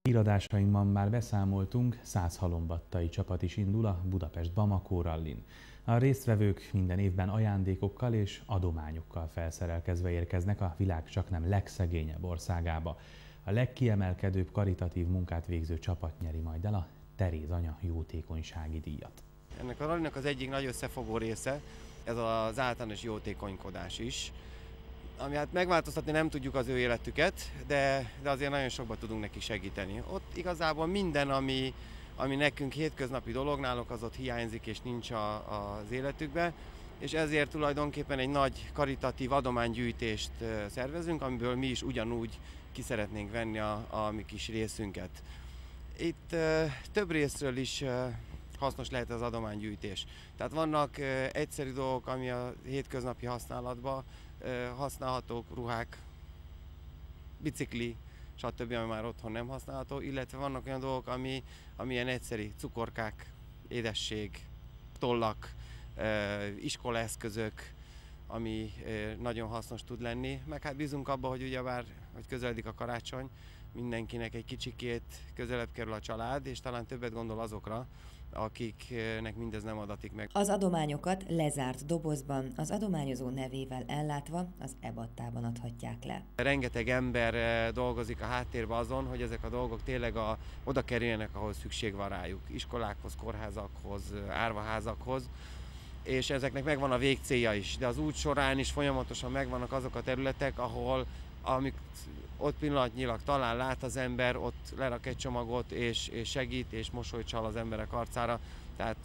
Híradásainkban már beszámoltunk, 100 halombattai csapat is indul a Budapest-Bamako rallin. A résztvevők minden évben ajándékokkal és adományokkal felszerelkezve érkeznek a világ csaknem legszegényebb országába. A legkiemelkedőbb karitatív munkát végző csapat nyeri majd el a Teréz anya jótékonysági díjat. Ennek a rallinak az egyik nagy összefogó része, ez az általános jótékonykodás is, ami hát megváltoztatni nem tudjuk az ő életüket, de azért nagyon sokba tudunk neki segíteni. Ott igazából minden, ami nekünk hétköznapi dolog, náluk az ott hiányzik és nincs az életükbe, és ezért tulajdonképpen egy nagy karitatív adománygyűjtést szervezünk, amiből mi is ugyanúgy ki szeretnénk venni a mi kis részünket. Itt több részről is hasznos lehet az adománygyűjtés. Tehát vannak egyszerű dolgok, ami a hétköznapi használatban használhatók, ruhák, bicikli, stb., ami már otthon nem használható, illetve vannak olyan dolgok, ami ilyen egyszerű, cukorkák, édesség, tollak, iskolaeszközök, ami nagyon hasznos tud lenni. Meg hát bízunk abba, hogy ugyebár, hogy közeledik a karácsony, mindenkinek egy kicsikét közelebb kerül a család, és talán többet gondol azokra, akiknek mindez nem adatik meg. Az adományokat lezárt dobozban, az adományozó nevével ellátva az ebattában adhatják le. Rengeteg ember dolgozik a háttérben azon, hogy ezek a dolgok tényleg oda kerüljenek, ahol szükség van rájuk. Iskolákhoz, kórházakhoz, árvaházakhoz, és ezeknek megvan a végcélja is, de az út során is folyamatosan megvannak azok a területek, ahol ott pillanatnyilag talán lát az ember, ott lerak egy csomagot, és segít, és mosolyt csal az emberek arcára. Tehát